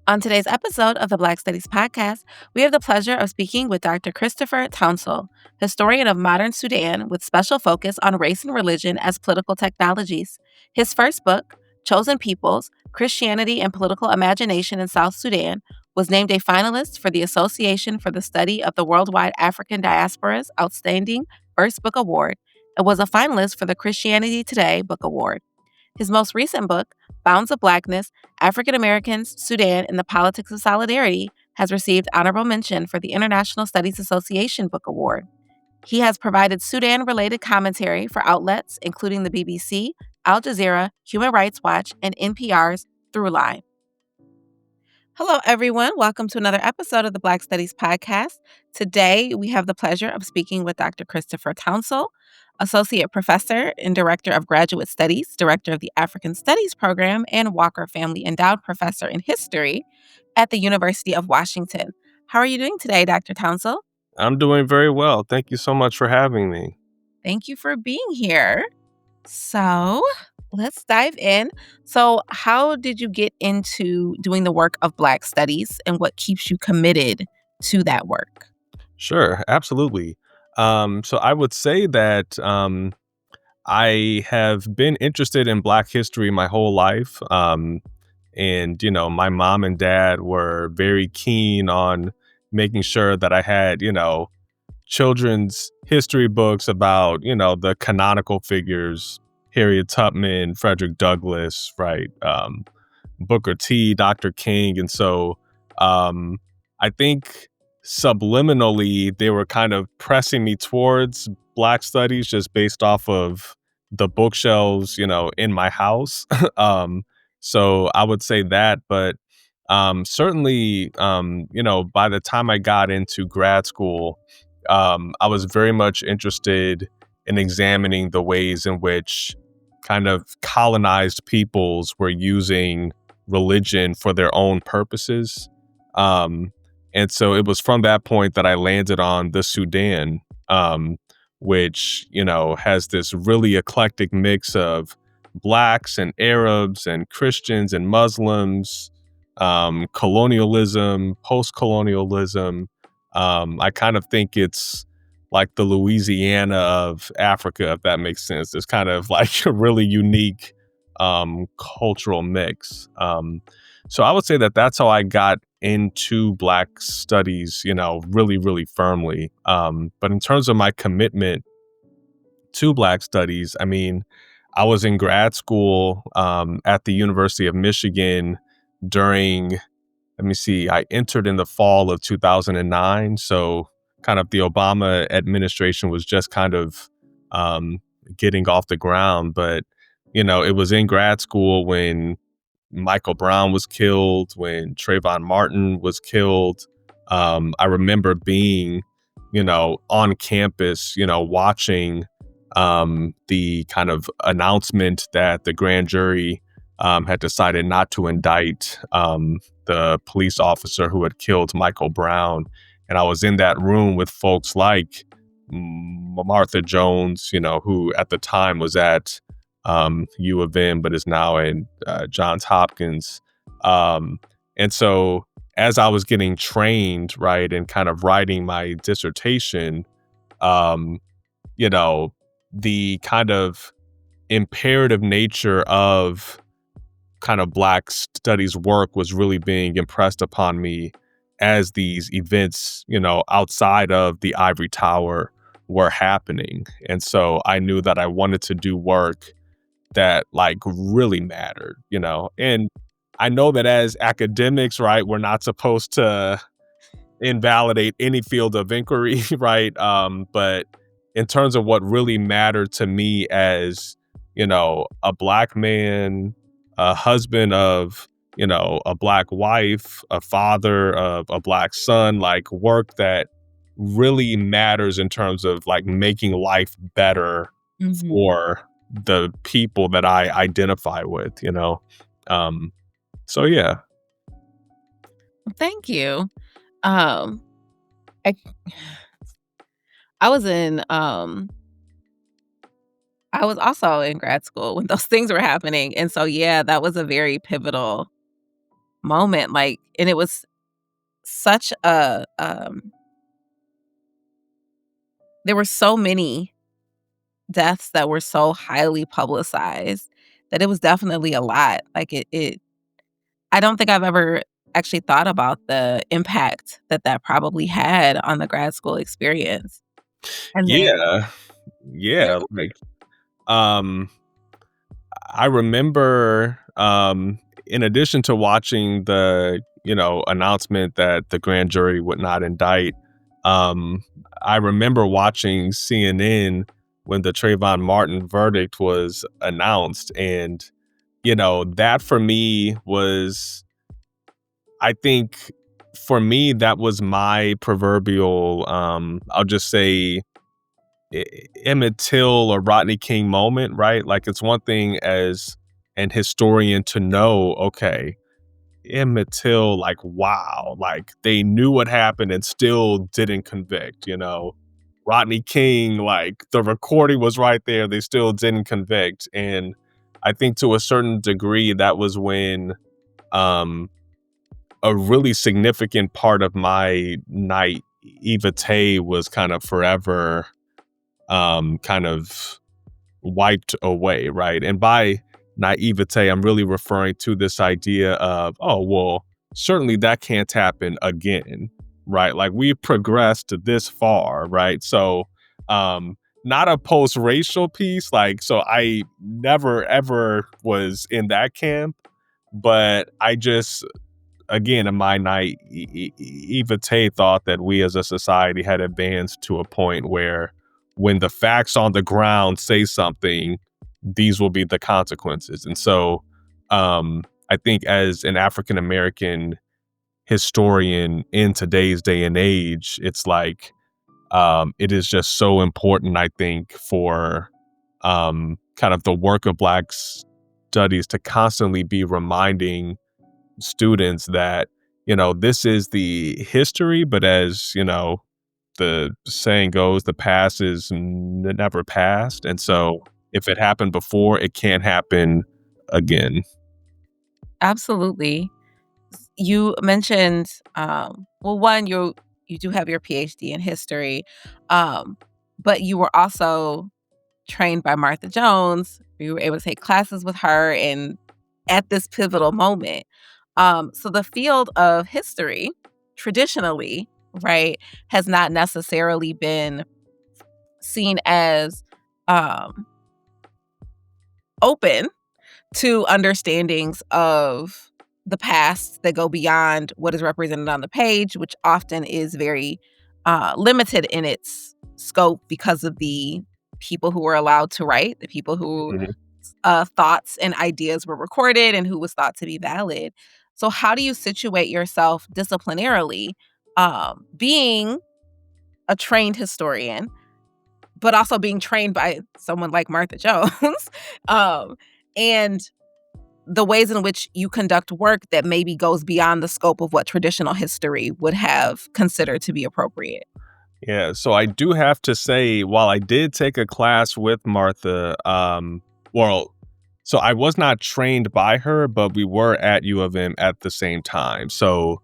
On today's episode of the Black Studies Podcast, we have the pleasure of speaking with Dr. Christopher Tounsel, historian of modern Sudan with special focus on race and religion as political technologies. His first book, Chosen Peoples Christianity and Political Imagination in South Sudan, was named a finalist for the Association for the Study of the Worldwide African Diaspora's Outstanding First Book Award and was a finalist for the Christianity Today Book Award. His most recent book, Bounds of Blackness African Americans, Sudan, and the Politics of Solidarity, has received honorable mention for the International Studies Association Book Award. He has provided Sudan related commentary for outlets including the BBC, Al Jazeera, Human Rights Watch, and NPR's Throughline. Hello, everyone. Welcome to another episode of the Black Studies Podcast. Today, we have the pleasure of speaking with Dr. Christopher Tounsel, Associate Professor and Director of Graduate Studies, Director of the African Studies Program, and Walker Family Endowed Professor in History at the University of Washington. How are you doing today, Dr. Tounsel? I'm doing very well. Thank you so much for having me. Thank you for being here. So, let's dive in. So, how did you get into doing the work of Black Studies and what keeps you committed to that work? Sure, absolutely. So I would say that I have been interested in Black history my whole life. And, my mom and dad were very keen on making sure that I had, children's history books about, the canonical figures, Harriet Tubman, Frederick Douglass, right? Booker T, Dr. King. And so I think subliminally they were kind of pressing me towards Black studies just based off of the bookshelves, in my house. So I would say that, but certainly, by the time I got into grad school, I was very much interested in examining the ways in which kind of colonized peoples were using religion for their own purposes. And so it was from that point that I landed on the Sudan, which, has this really eclectic mix of Blacks and Arabs and Christians and Muslims, colonialism, post-colonialism. I kind of think it's like the Louisiana of Africa, if that makes sense. It's kind of like a really unique cultural mix. So I would say that that's how I got into Black studies, really, really firmly. But in terms of my commitment to Black studies, I mean, I was in grad school at the University of Michigan during, I entered in the fall of 2009. So kind of the Obama administration was just kind of getting off the ground. But, it was in grad school when Michael Brown was killed, when Trayvon Martin was killed. I remember being, on campus, watching the kind of announcement that the grand jury had decided not to indict the police officer who had killed Michael Brown. And I was in that room with folks like Martha Jones, who at the time was at U of M, but is now in Johns Hopkins. And so as I was getting trained, right, and kind of writing my dissertation, the kind of imperative nature of kind of Black studies work was really being impressed upon me as these events, outside of the ivory tower were happening. And so I knew that I wanted to do work that like really mattered, and I know that as academics, right, we're not supposed to invalidate any field of inquiry, right? But in terms of what really mattered to me as, a Black man, a husband of, a Black wife, a father of a Black son, like work that really matters in terms of like making life better for the people that I identify with, So yeah. Thank you. Um, I I was in I was also in grad school when those things were happening. And so yeah, that was a very pivotal moment, like, and it was such a, there were so many deaths that were so highly publicized that it was definitely a lot. Like, it I don't think I've ever actually thought about the impact that that probably had on the grad school experience. And then Yeah. Yeah, Mhm. like, um, I remember, in addition to watching the, announcement that the grand jury would not indict, um, I remember watching CNN when the Trayvon Martin verdict was announced, and, that for me was I think for me, that was my proverbial, I'll just say Emmett Till or Rodney King moment, right? Like it's one thing as an historian to know, okay, Emmett Till, like, wow, like they knew what happened and still didn't convict. Rodney King, like the recording was right there, they still didn't convict. And I think to a certain degree, that was when um a really significant part of my night, Eva Tay was kind of forever kind of wiped away, right? And by naivete, I'm really referring to this idea of, oh, well, certainly that can't happen again, right? Like we've progressed this far, right? So, not a post-racial piece, like, so I never ever was in that camp, but I just again, in my night, Eva Tay thought that we as a society had advanced to a point where when the facts on the ground say something, these will be the consequences. And so I think as an African American historian in today's day and age, it's like it is just so important, I think, for kind of the work of Black studies to constantly be reminding students that this is the history, but as the saying goes, the past is never past, and so if it happened before, it can't happen again. Absolutely. You mentioned, well, one, you do have your PhD in history, um, but you were also trained by Martha Jones. You were able to take classes with her and at this pivotal moment. So the field of history, traditionally, right, has not necessarily been seen as um, open to understandings of the past that go beyond what is represented on the page, which often is very limited in its scope because of the people who were allowed to write, the people who Mhm. thoughts and ideas were recorded and who was thought to be valid. So, how do you situate yourself disciplinarily, being a trained historian, but also being trained by someone like Martha Jones, um, and the ways in which you conduct work that maybe goes beyond the scope of what traditional history would have considered to be appropriate? Yeah, so I do have to say, while I did take a class with Martha, well, so I was not trained by her, but we were at U of M at the same time. So,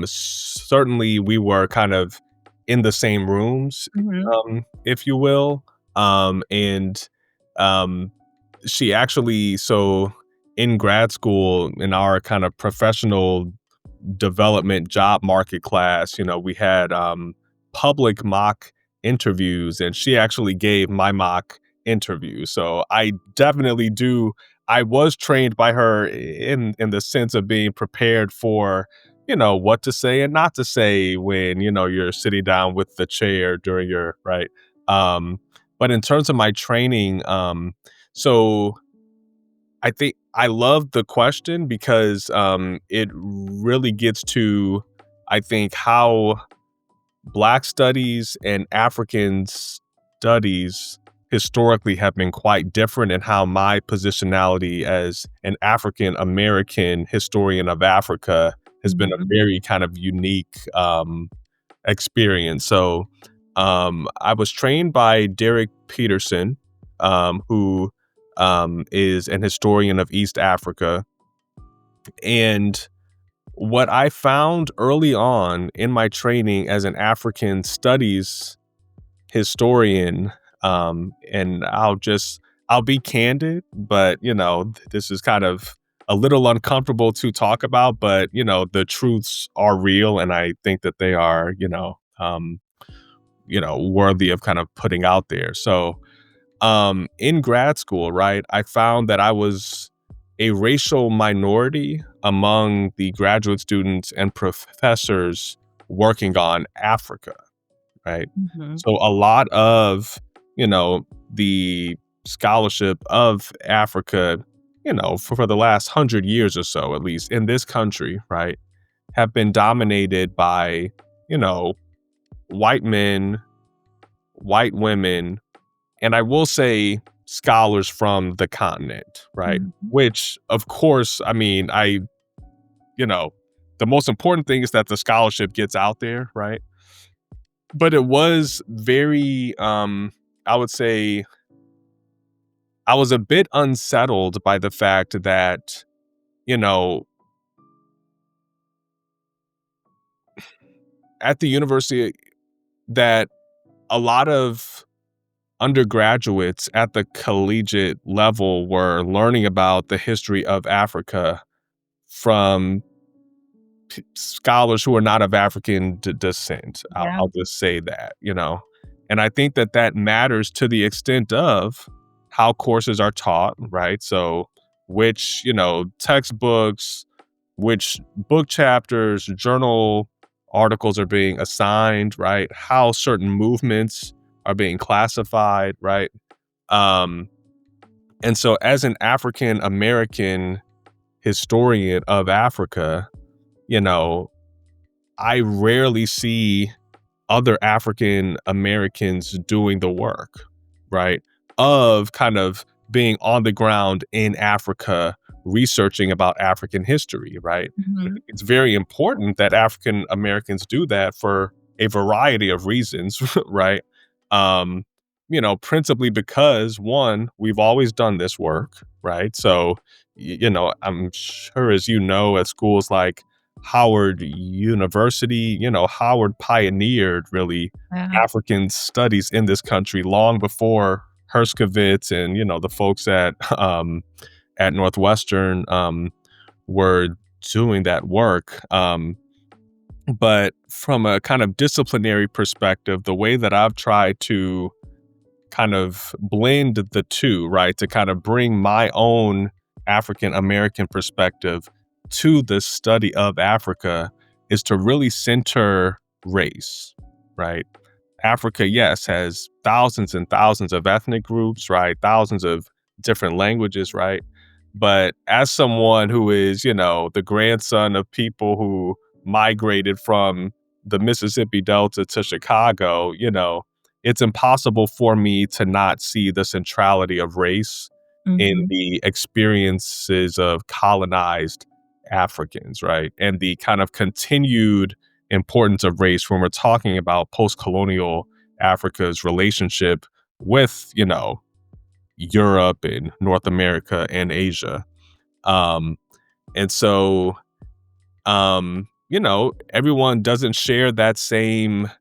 certainly we were kind of in the same rooms, Mhm. if you will. And um, she actually, so in grad school, in our kind of professional development job market class, we had public mock interviews, and she actually gave my mock interview. So I definitely do. I was trained by her in the sense of being prepared for what to say and not to say when you're sitting down with the chair during your right. But in terms of my training, so I think I love the question because it really gets to, I think, how Black studies and African studies historically have been quite different, and how my positionality as an African American historian of Africa has been a Mhm. very kind of unique experience. So I was trained by Derek Peterson, who is an historian of East Africa. And what I found early on in my training as an African studies historian, and I'll be candid, but this is kind of a little uncomfortable to talk about, but the truths are real, and I think that they are, worthy of kind of putting out there. So, in grad school, right, I found that I was a racial minority among the graduate students and professors working on Africa, right? Mhm. So a lot of, the scholarship of Africa, for the last 100 years or so, at least in this country, right, have been dominated by, you know, white men, white women, and I will say scholars from the continent, right? Mhm. Which, of course, I mean, you know, the most important thing is that the scholarship gets out there, right? But it was very, I would say, I was a bit unsettled by the fact that, you know, at the university, that a lot of undergraduates at the collegiate level were learning about the history of Africa from scholars who are not of African descent. Yeah. I'll just say that. And I think that that matters to the extent of how courses are taught, right? So, which, textbooks, which book chapters, journal articles are being assigned, right? How certain movements are being classified, right? Um, and so, as an African American historian of Africa, you know, I rarely see other African Americans doing the work, right? Of kind of being on the ground in Africa, researching about African history, right? I Mhm. think it's very important that African Americans do that for a variety of reasons, right? Um, principally because one, we've always done this work, right? So, I'm sure as at schools like Howard University, Howard pioneered really Yeah. African studies in this country long before Herskovitz and, the folks at Northwestern, were doing that work. But from a kind of disciplinary perspective, the way that I've tried to kind of blend the two, right? To kind of bring my own African American perspective to the study of Africa is to really center race, right? Africa, yes, has thousands and thousands of ethnic groups, right? Thousands of different languages, right? But as someone who is, the grandson of people who migrated from the Mississippi Delta to Chicago, it's impossible for me to not see the centrality of race in Mhm. the experiences of colonized Africans, right? And the kind of continued importance of race when we're talking about post-colonial Africa's relationship with, Europe and North America and Asia. Um, and so, everyone doesn't share that same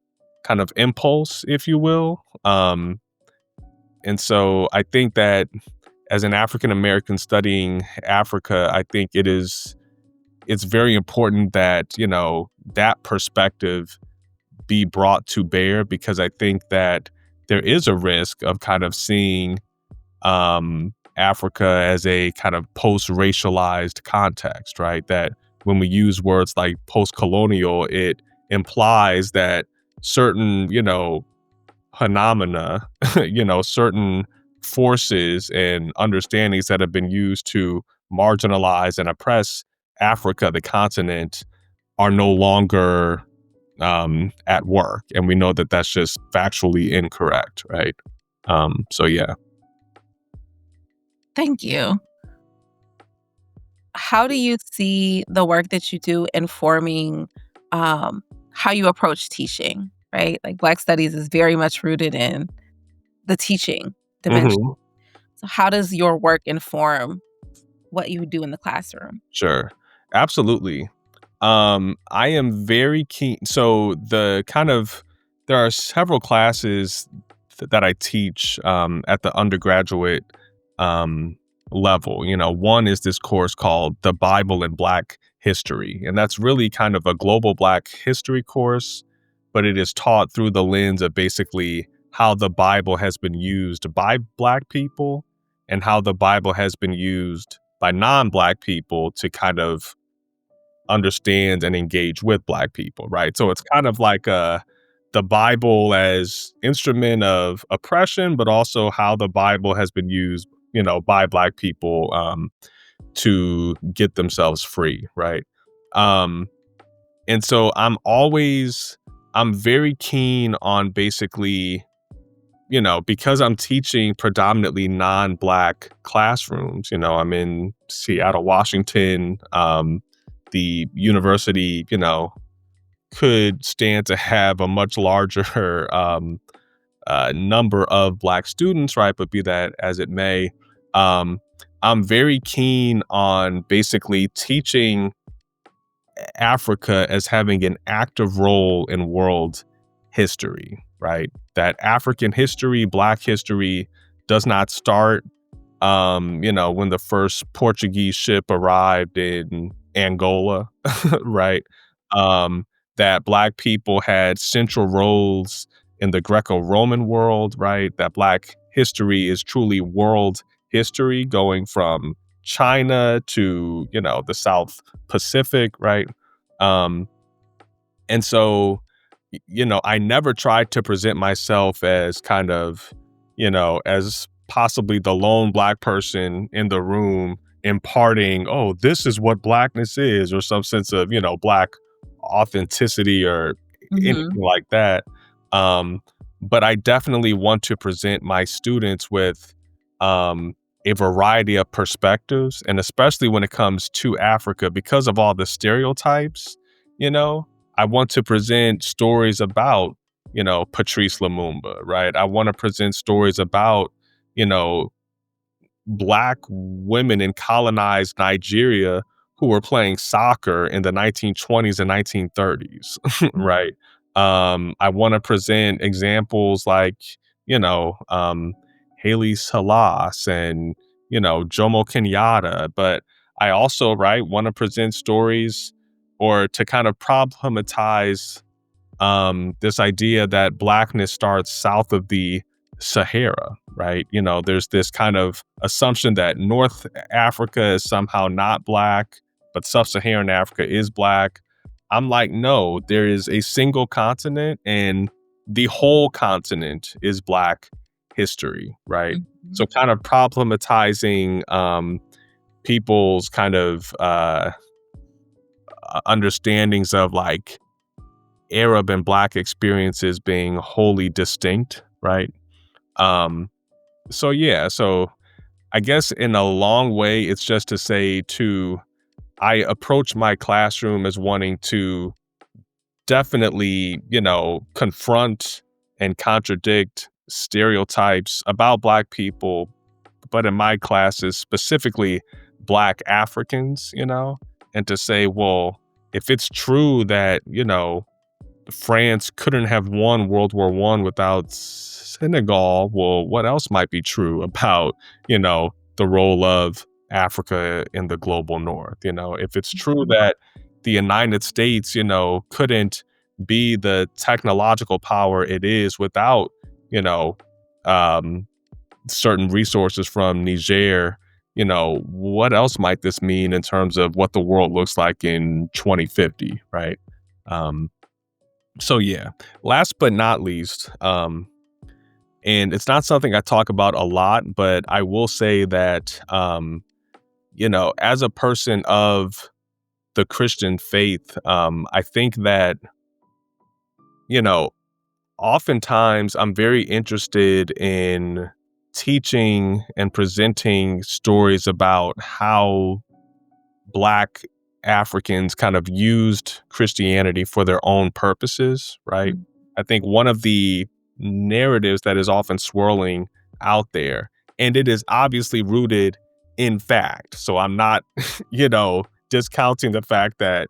kind of impulse, if you will. And so I think that as an African American studying Africa, I think it's very important that, that perspective be brought to bear because I think that there is a risk of kind of seeing Africa as a kind of post-racialized context, right? That when we use words like post-colonial, it implies that certain, phenomena, certain forces and understandings that have been used to marginalize and oppress Africa, the continent, are no longer at work. And we know that that's just factually incorrect, right? So, yeah. Thank you. How do you see the work that you do informing, um, how you approach teaching, right? Like, Black studies is very much rooted in the teaching dimension. Mhm. So how does your work inform what you do in the classroom? Sure. Absolutely. I am very keen. So there are several classes that I teach at the undergraduate um, level. One is this course called The Bible in Black History, and that's really kind of a global Black history course, but it is taught through the lens of basically how the Bible has been used by Black people and how the Bible has been used by non-Black people to kind of understand and engage with Black people, right? So it's kind of like the Bible as instrument of oppression, but also how the Bible has been used, by Black people to get themselves free, right? Um, and so I'm very keen on basically, because I'm teaching predominantly non-Black classrooms. I'm in Seattle, Washington. The university, could stand to have a much larger number of Black students, right? But be that as it may, um, I'm very keen on basically teaching Africa as having an active role in world history, right? That African history, Black history does not start, when the first Portuguese ship arrived in Angola, right? Um, that Black people had central roles in the Greco-Roman world, right? That Black history is truly world history, going from China to, the South Pacific, right? Um, and so, I never tried to present myself as kind of, as possibly the lone Black person in the room imparting, oh, this is what Blackness is, or some sense of, Black authenticity or anything Mhm. like that. Um, but I definitely want to present my students with um, a variety of perspectives, and especially when it comes to Africa, because of all the stereotypes, you know, I want to present stories about, Patrice Lumumba, right? I want to present stories about, you know, Black women in colonized Nigeria who were playing soccer in the 1920s and 1930s, right? I want to present examples like, you know, um, Haley Salas and, Jomo Kenyatta. But I also, right, want to present stories or to kind of problematize this idea that Blackness starts south of the Sahara, right? There's this kind of assumption that North Africa is somehow not Black, but Sub Saharan Africa is Black. I'm like, no, there is a single continent, and the whole continent is Black history, right? Mhm. So, kind of problematizing people's kind of understandings of like Arab and Black experiences being wholly distinct, right? Um, so yeah, so I guess in a long way, it's just to say I approach my classroom as wanting to definitely, confront and contradict stereotypes about Black people, but in my classes, specifically Black Africans, and to say, well, if it's true that, France couldn't have won World War One without Senegal. Well, what else might be true about, the role of Africa in the global north? If it's true Mhm. that the United States, couldn't be the technological power it is without, you know, um, certain resources from Niger, what else might this mean in terms of what the world looks like in 2050, right? Um, so yeah, last but not least, and it's not something I talk about a lot, but I will say that, as a person of the Christian faith, I think that, you know, oftentimes I'm very interested in teaching and presenting stories about how Black Africans kind of used Christianity for their own purposes, right? Mhm. I think one of the narratives that is often swirling out there, and it is obviously rooted in fact. So I'm not, discounting the fact that,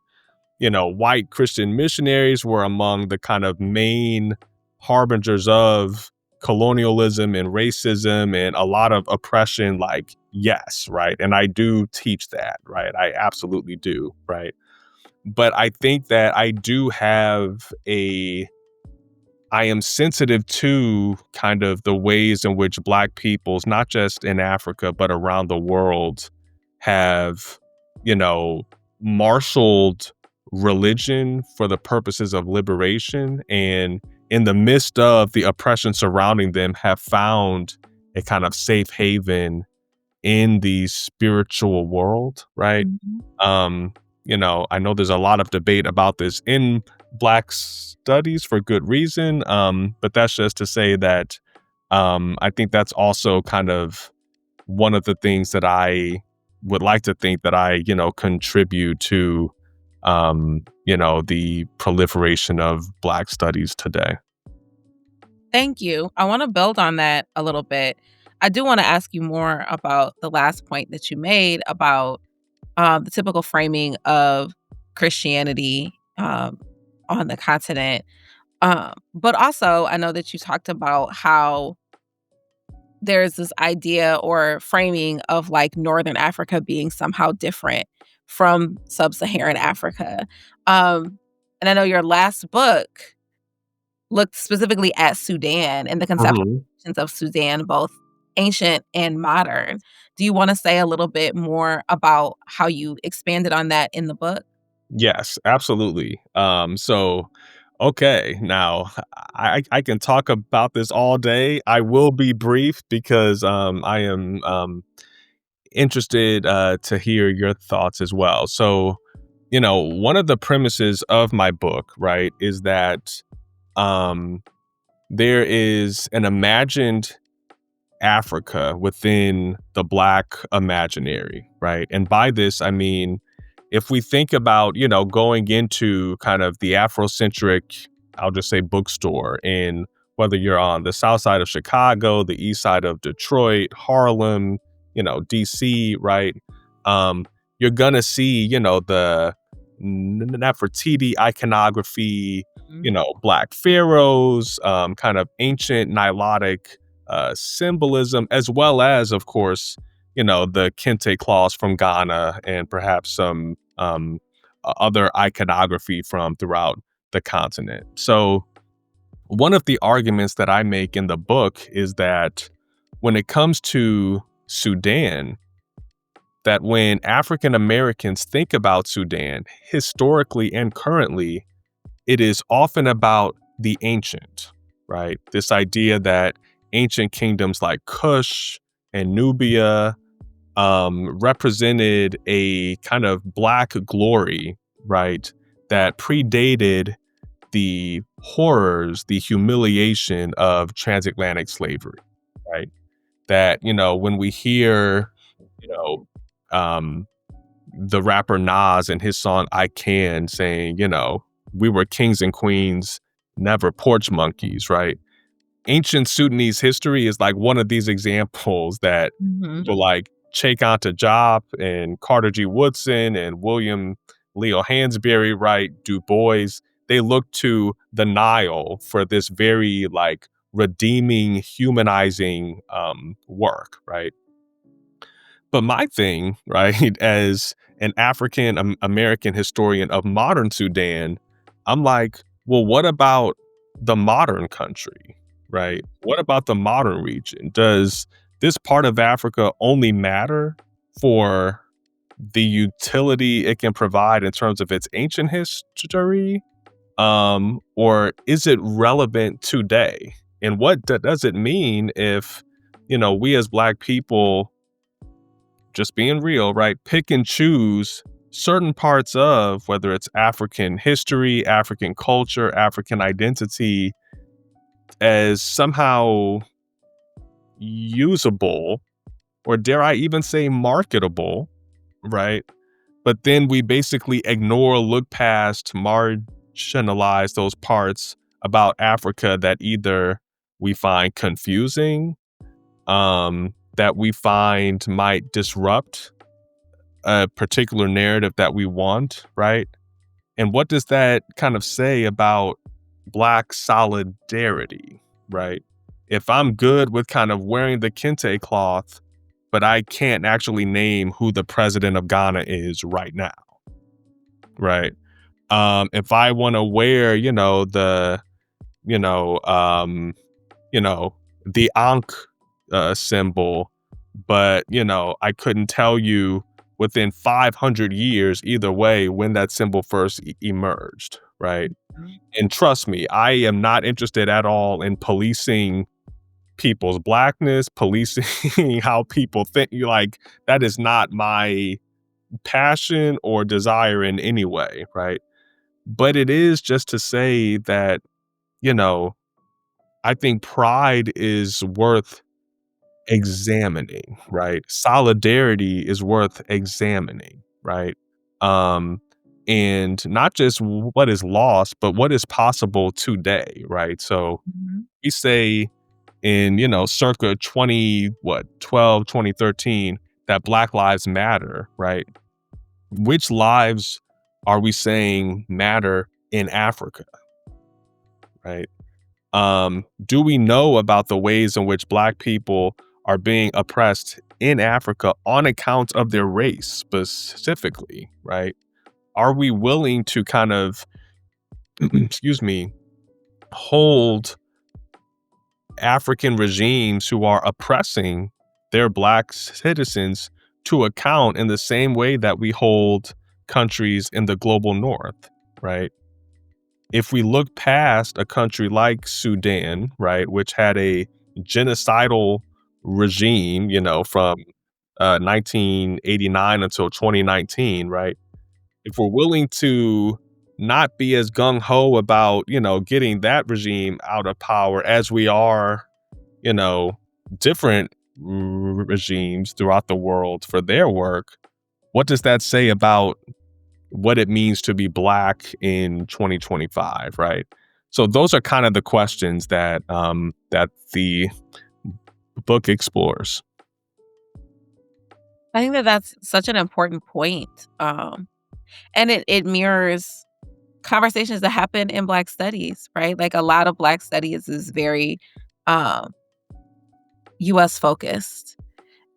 white Christian missionaries were among the kind of main harbingers of colonialism and racism and a lot of oppression. Like, yes, right. And I do teach that, right? I absolutely do, right? But I think that I am sensitive to kind of the ways in which Black peoples, not just in Africa, but around the world, have, you know, marshaled religion for the purposes of liberation. And in the midst of the oppression surrounding them, have found a kind of safe haven in the spiritual world, right? Mhm. Um, I know there's a lot of debate about this in Black studies for good reason. But that's just to say that I think that's also kind of one of the things that I would like to think that I, contribute to, the proliferation of Black studies today. Thank you. I want to build on that a little bit. I do want to ask you more about the last point that you made about the typical framing of Christianity on the continent. But also, I know that you talked about how there's this idea or framing of like Northern Africa being somehow different from Sub Saharan Africa. And I know your last book looked specifically at Sudan and the Mhm. conceptualizations of Sudan, both ancient and modern. Do you want to say a little bit more about how you expanded on that in the book? Yes, absolutely. Okay, now I can talk about this all day. I will be brief because I am interested to hear your thoughts as well. So, one of the premises of my book, right, is that um, there is an imagined Africa within the Black imaginary, right? And by this, I mean, if we think about, going into kind of the Afrocentric, I'll just say bookstore, in whether you're on the south side of Chicago, the east side of Detroit, Harlem, DC, right? You're gonna see, the Nefertiti iconography, Mhm. Black pharaohs, kind of ancient Nilotic symbolism, as well as, of course, the kente cloths from Ghana and perhaps some other iconography from throughout the continent. So, one of the arguments that I make in the book is that when it comes to Sudan, that when African Americans think about Sudan, historically and currently, it is often about the ancient, right? This idea that ancient kingdoms like Kush and Nubia represented a kind of Black glory, right? That predated the horrors, the humiliation of transatlantic slavery, right? That, when we hear, you know, um, the rapper Nas and his song I Can saying, we were kings and queens, never porch monkeys, right? Ancient Sudanese history is like one of these examples that Mhm. people like Cheikh Diop and Carter G. Woodson and William Leo Hansberry, right? Du Bois, they look to the Nile for this very like redeeming, humanizing work, right? But my thing, right, as an African American historian of modern Sudan, I'm like, well, what about the modern country, right? What about the modern region? Does this part of Africa only matter for the utility it can provide in terms of its ancient history? Or is it relevant today? And what does it mean if, we as Black people, just being real, right? Pick and choose certain parts of whether it's African history, African culture, African identity as somehow usable, or dare I even say marketable, right? But then we basically ignore, look past, marginalize those parts about Africa that either we find confusing, that we find might disrupt a particular narrative that we want, right? And what does that kind of say about Black solidarity, right? If I'm good with kind of wearing the kente cloth, but I can't actually name who the president of Ghana is right now, right? If I want to wear, you know, um, you know, the Ankh symbol, but I couldn't tell you within 500 years either way when that symbol first emerged, right? Mhm. And trust me, I am not interested at all in policing people's blackness, policing how people think. Like, that is not my passion or desire in any way, right? But it is just to say that, you know, I think pride is worth examining, right? Solidarity is worth examining, right? Um, and not just what is lost, but what is possible today, right? So Mhm. we say in, circa 2013, that Black Lives Matter, right? Which lives are we saying matter in Africa, right? Do we know about the ways in which Black people are being oppressed in Africa on account of their race specifically, right? Are we willing to kind of, excuse me, hold African regimes who are oppressing their Black citizens to account in the same way that we hold countries in the global north, right? If we look past a country like Sudan, right, which had a genocidal regime, from 1989 until 2019, right? If we're willing to not be as gung ho about, getting that regime out of power as we are, you know, different regimes throughout the world for their work, what does that say about what it means to be Black in 2025, right? So those are kind of the questions that the book explores. I think that that's such an important point, and it mirrors conversations that happen in Black studies, right? Like, a lot of Black studies is very, um, US focused,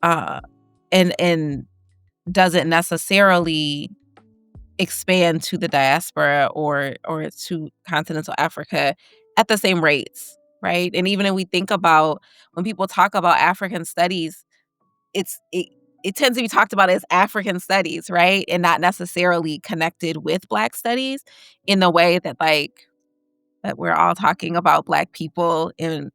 uh, and doesn't necessarily expand to the diaspora or to continental Africa at the same rates, right? And even if we think about when people talk about African studies, it's it tends to be talked about as African studies, right? And not necessarily connected with Black studies in the way that, like, that we're all talking about Black people, and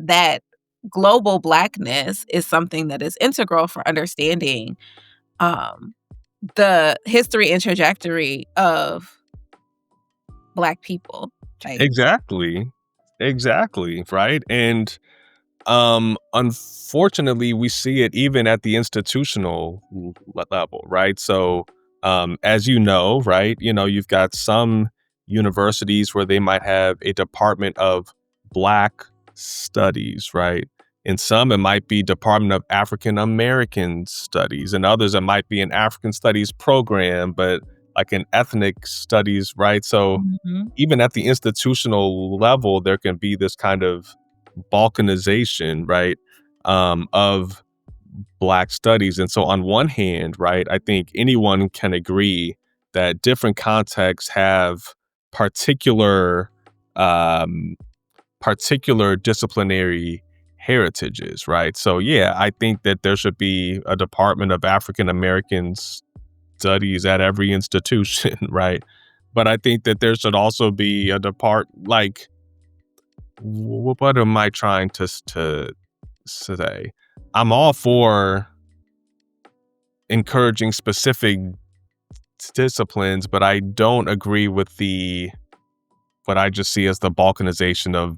that global Blackness is something that is integral for understanding, um, the history and trajectory of Black people, like. Exactly. Exactly, right? And unfortunately, we see it even at the institutional level, right? So, as you know, right, you've got some universities where they might have a department of Black studies, right? In some, it might be Department of African American Studies, and others, it might be an African Studies program, but like an ethnic studies, right? So, Mhm. even at the institutional level, there can be this kind of balkanization, right, of Black studies. And so, on one hand, right, I think anyone can agree that different contexts have particular, um, particular disciplinary heritages, right? So, yeah, I think that there should be a Department of African American Studies at every institution, right? But I think that there should also be a like, what am I trying to say? I'm all for encouraging specific disciplines, but I don't agree with the what I just see as the balkanization of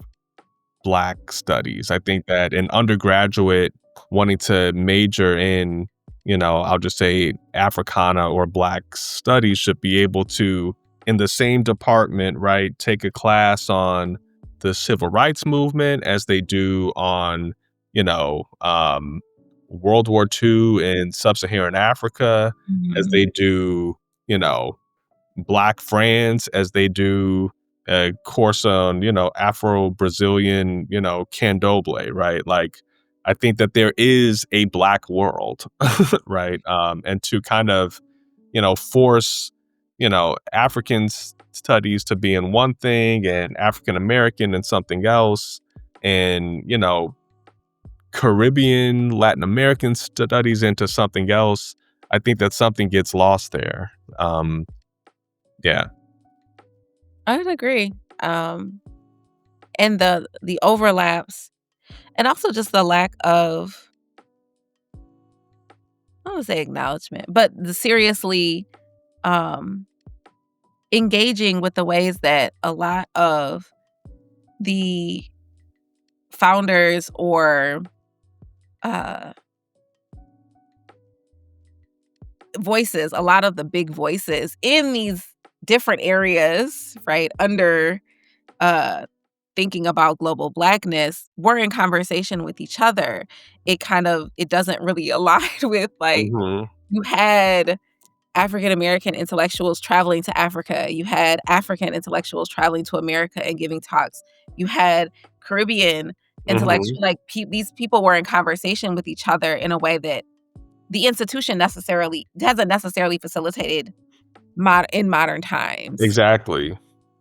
Black studies. I think that an undergraduate wanting to major in, I'll just say Africana or Black studies should be able to, in the same department, right, take a class on the civil rights movement as they do on, you know, um, World War II in sub Saharan Africa, as Mhm. they do, you know, Black friends as they do a course on, Afro-Brazilian, candomblé, right? Like, I think that there is a Black world, right? And to kind of, force, African studies to be in one thing and African American in something else, and, Caribbean, Latin American studies into something else. I think that something gets lost there. Um, yeah. I would agree. Um, and the overlaps, and also just the lack of, I don't wanna say acknowledgement, but the seriously, um, engaging with the ways that a lot of the founders or, uh, voices, a lot of the big voices in these different areas, right, under, uh, thinking about global Blackness were in conversation with each other. It doesn't really align with, like, Mhm. you had African American intellectuals traveling to Africa. You had African intellectuals traveling to America and giving talks. You had Caribbean Mhm. intellectual like, these people were in conversation with each other in a way that the institution necessarily hasn't necessarily facilitated in modern times, Exactly.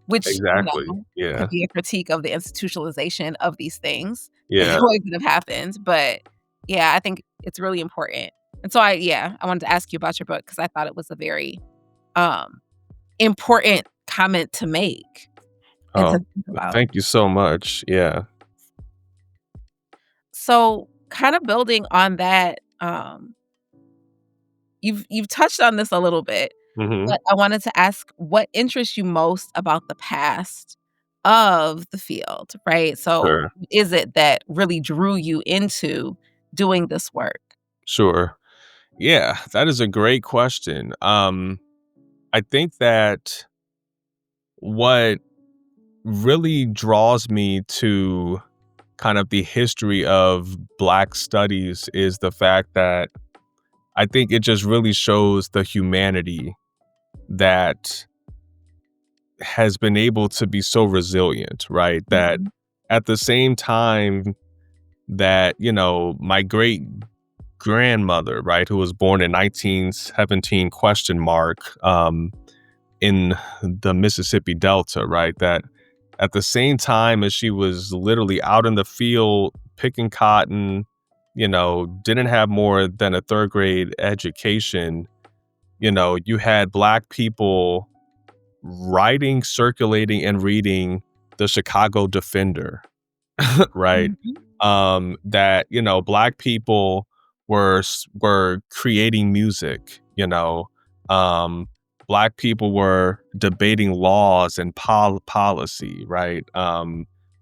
which, Exactly. could Yeah. be a critique of the institutionalization of these things and Yeah. the ways that have happened. But, yeah, I think it's really important. And so I wanted to ask you about your book because I thought it was a very, um important comment to make and to Oh, think about. thank you so much. Yeah. So, kind of building on that, you've touched on this a little bit, Mhm. but I wanted to ask what interests you most about the past of the field, right? So, Sure. is it that really drew you into doing this work? Sure. Yeah, that is a great question. I think that what really draws me to kind of the history of Black studies is the fact that I think it just really shows the humanity that has been able to be so resilient, right? That Mhm, at the same time that, my great grandmother, right, who was born in 1917 question mark, in the Mississippi Delta, right? That at the same time as she was literally out in the field picking cotton, didn't have more than a third grade education, you had Black people writing, circulating, and reading the Chicago Defender, right? mhm, That, Black people were creating music, um, Black people were debating laws and policy, right?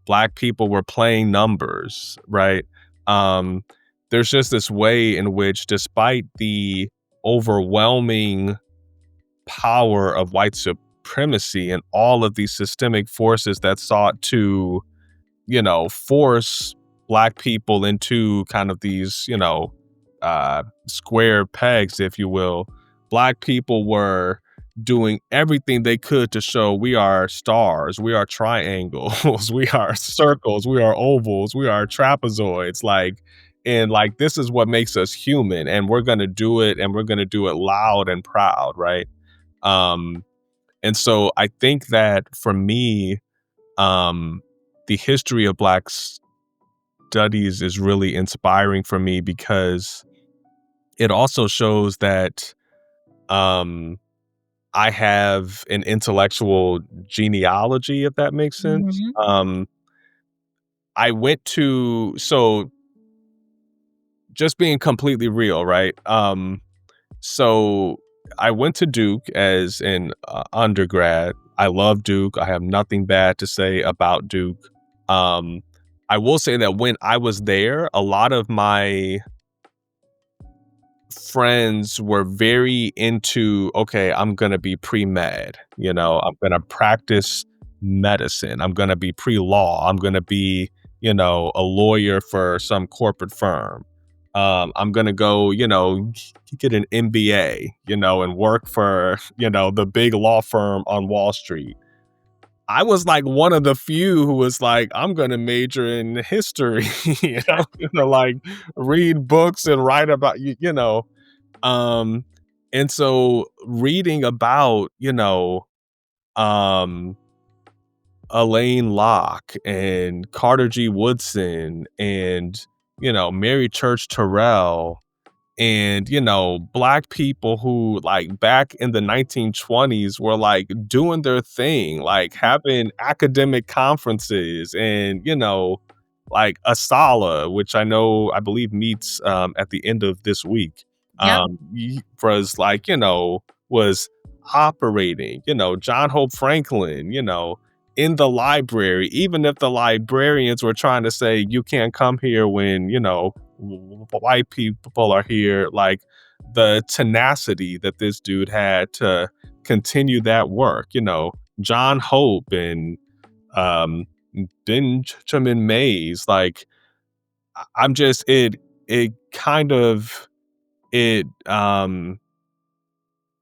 Black people were playing numbers, right? Um, there's just this way in which, despite the overwhelming power of white supremacy and all of these systemic forces that sought to, force Black people into kind of these, square pegs, if you will. Black people were doing everything they could to show we are stars, we are triangles, we are circles, we are ovals, we are trapezoids. And this is what makes us human, and we're gonna do it, and we're gonna do it loud and proud, right? Um, and so I think that for me, um, the history of Black studies is really inspiring for me because it also shows that um, I have an intellectual genealogy, if that makes sense. mhm, I went to, so just being completely real, right? So I went to Duke as an undergrad. I love Duke. I have nothing bad to say about Duke. Um, I will say that when I was there, a lot of my friends were very into, okay, I'm going to be pre-med, I'm going to practice medicine. I'm going to be pre-law. I'm going to be, a lawyer for some corporate firm. I'm gonna go, get an MBA, and work for, the big law firm on Wall Street. I was like one of the few who was like, I'm gonna major in history, like read books and write about Um, and so reading about, um Elaine Locke and Carter G. Woodson and, Mary Church Terrell and, Black people who, like, back in the 1920s were, like, doing their thing, like, having academic conferences and, like, Asala, which I believe meets, at the end of this week, Yep. was, like, was operating, John Hope Franklin, in the library, even if the librarians were trying to say, "You can't come here when, white people are here," like, the tenacity that this dude had to continue that work, John Hope and, um, Benjamin Mays, like, I'm just it kind of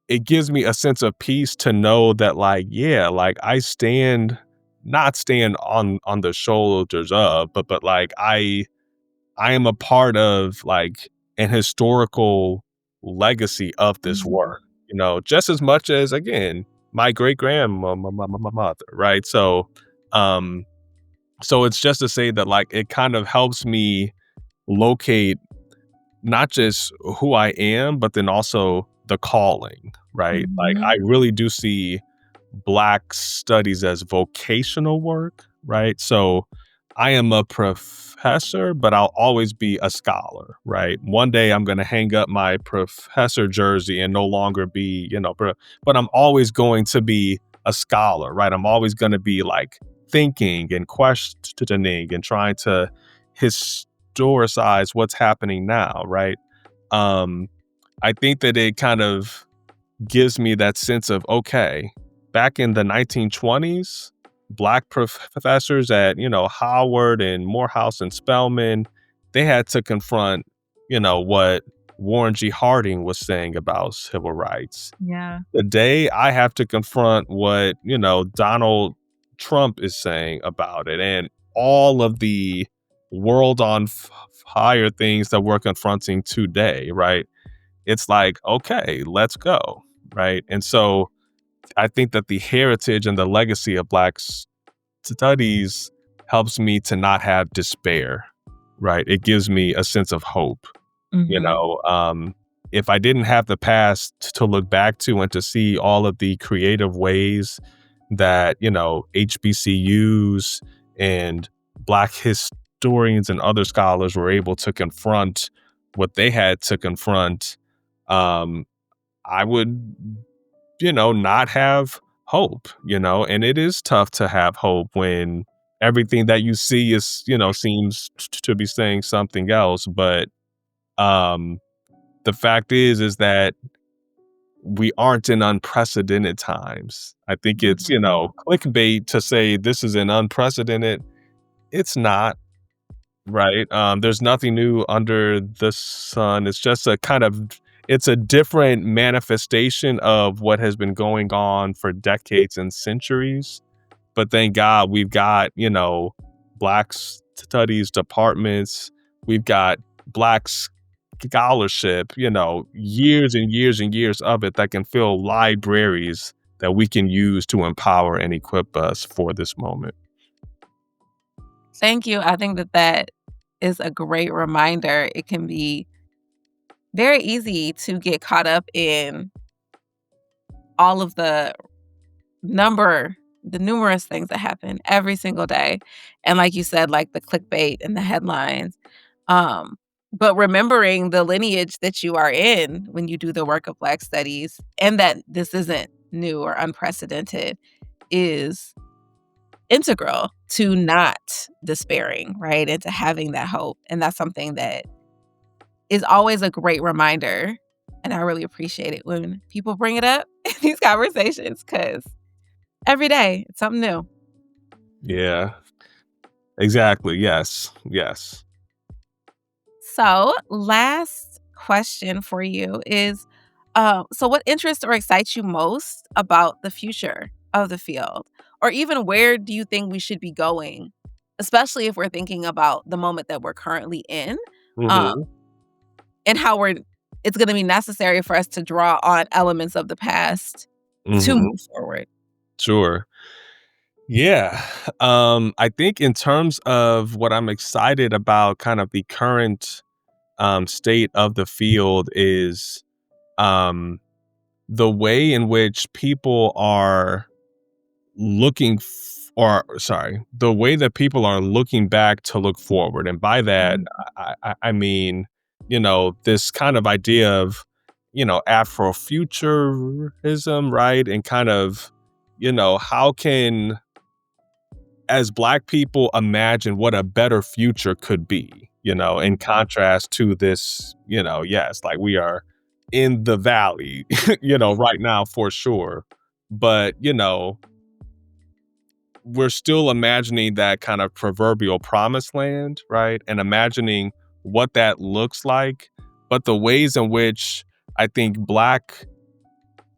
it gives me a sense of peace to know that, like, yeah, like, I stand not stand on the shoulders of, but, like, I am a part of, like, an historical legacy of this Mhm. work, just as much as, again, my great-grandmother, right? Um, so it's just to say that, like, it kind of helps me locate not just who I am, but then also the calling, right? Like, I Mhm. really do see Black studies as vocational work, right? So I am a professor, but I'll always be a scholar, right? One day I'm going to hang up my professor jersey and no longer be, but I'm always going to be a scholar, right? I'm always going to be like thinking and questioning and trying to historicize what's happening now, right? Um, I think that it kind of gives me that sense of, okay, back in the 1920s, Black professors at, Howard and Morehouse and Spelman, they had to confront, what Warren G. Harding was saying about civil rights. Yeah. Today, I have to confront what, Donald Trump is saying about it and all of the world on fire things that we're confronting today, right? It's like, okay, let's go, right? And so I think that the heritage and the legacy of Black studies helps me to not have despair, right? It gives me a sense of hope, you Mhm. know. If I didn't have the past to look back to and to see all of the creative ways that, HBCUs and Black historians and other scholars were able to confront what they had to confront, um, I would, not have hope, and it is tough to have hope when everything that you see is, seems to be saying something else. But um, the fact is that we aren't in unprecedented times. I think it's, Mhm. clickbait to say this is an unprecedented. It's not. Right, there's nothing new under the sun. It's just a kind of it's a different manifestation of what has been going on for decades and centuries, but thank God we've got, Black studies departments, we've got Black scholarship, years and years and years of it that can fill libraries that we can use to empower and equip us for this moment. Thank you. I think that that is a great reminder. It can be very easy to get caught up in all of the numerous things that happen every single day. And like you said, like the clickbait and the headlines. Um, but remembering the lineage that you are in when you do the work of Black studies and that this isn't new or unprecedented is integral to not despairing, right? And to having that hope. And that's something that is always a great reminder. And I really appreciate it when people bring it up in these conversations because every day it's something new. Yeah, exactly. Yes. Yes. So, last question for you is so what interests or excites you most about the future of the field? Or even where do you think we should be going, especially if we're thinking about the moment that we're currently in um, Mhm, and how it's going to be necessary for us to draw on elements of the past to mhm, move forward? sure. Yeah, I think in terms of what I'm excited about kind of the current, state of the field is, um, the way in which people are looking or sorry, the way that people are looking back to look forward. And by that, Mhm, I mean, this kind of idea of, Afrofuturism, right? And kind of, how can, as Black people, imagine what a better future could be, in mhm, contrast to this, yes, like we are in the valley, right now for sure. But, we're still imagining that kind of proverbial promised land, right? And imagining what that looks like. But the ways in which I think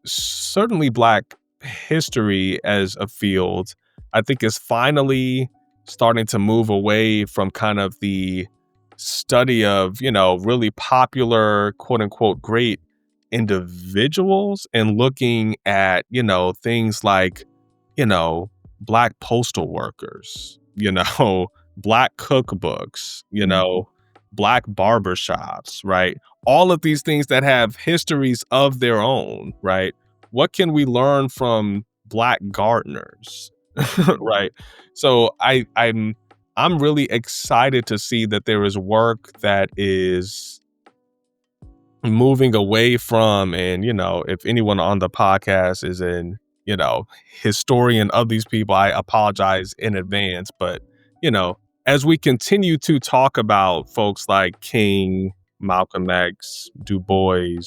certainly Black history as a field, I think is finally starting to move away from kind of the study of, really popular, quote unquote, great individuals and looking at, things like, you know, Black postal workers, Black cookbooks, mhm, Black barbershops, right? All of these things that have histories of their own, right? What can we learn from Black gardeners, mhm, right? So I'm really excited to see that there is work that is moving away from, and if anyone on the podcast is an historian of these people, I apologize in advance, but you know as we continue to talk about folks like King, Malcolm X, Du Bois,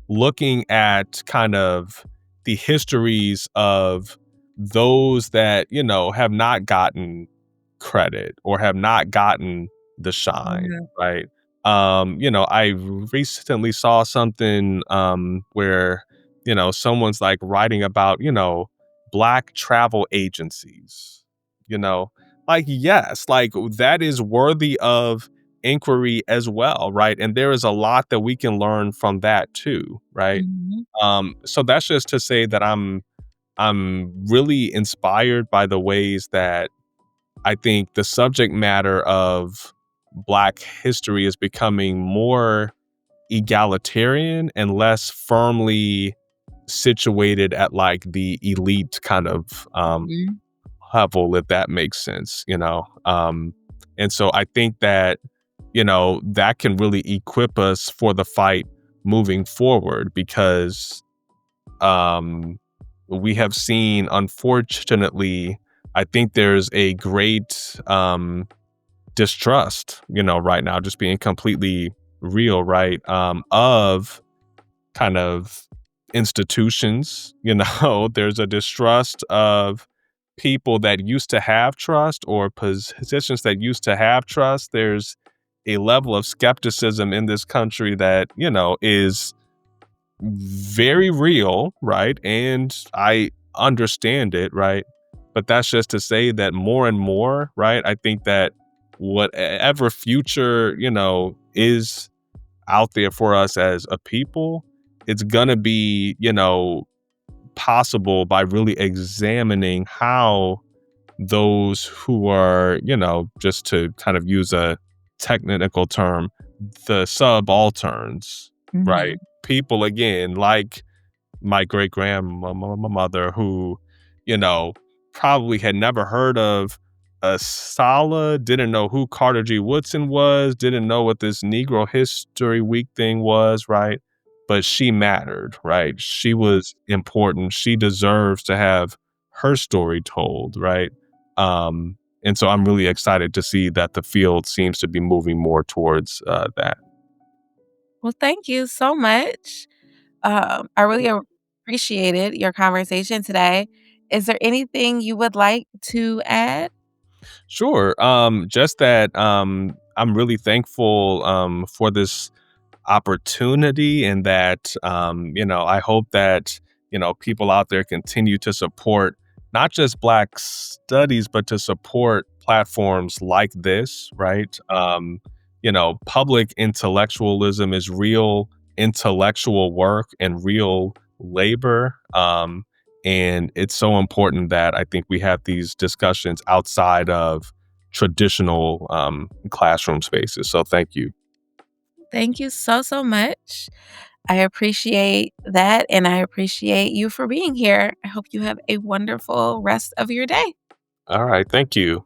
looking at kind of the histories of those that, have not gotten credit or have not gotten the shine, yeah, right? I recently saw something where, someone's like writing about, Black travel agencies, you know, like, yes, like that is worthy of inquiry as well, right? And there is a lot that we can learn from that too, right? mhm, So that's just to say that I'm really inspired by the ways that I think the subject matter of Black history is becoming more egalitarian and less firmly situated at like the elite kind of mhm, level, if that makes sense, and so I think that, that can really equip us for the fight moving forward because um, we have seen, unfortunately, I think there's a great distrust, right now, just being completely real, right? Of kind of institutions, there's a distrust of people that used to have trust or positions that used to have trust. There's a level of skepticism in this country that, is very real, right? And I understand it, right? But that's just to say that more and more, right? I think that whatever future, is out there for us as a people, it's gonna be, possible by really examining how those who are, just to kind of use a technical term, the subalterns, right? mhm, People again, like my great grandmother who, you know, probably had never heard of a Sala, didn't know who Carter G. Woodson was, didn't know what this Negro History Week thing was, right? But she mattered, right? She was important. She deserves to have her story told, right? And so I'm really excited to see that the field seems to be moving more towards that. well, thank you so much. I really appreciated your conversation today. Is there anything you would like to add? Sure. Just that I'm really thankful for this opportunity, and that I hope that people out there continue to support not just Black studies, but to support platforms like this, right? Public intellectualism is real intellectual work and real labor. And it's so important that I think we have these discussions outside of traditional classroom spaces. So thank you. Thank you so, so much. I appreciate that, and I appreciate you for being here. I hope you have a wonderful rest of your day. All right. Thank you.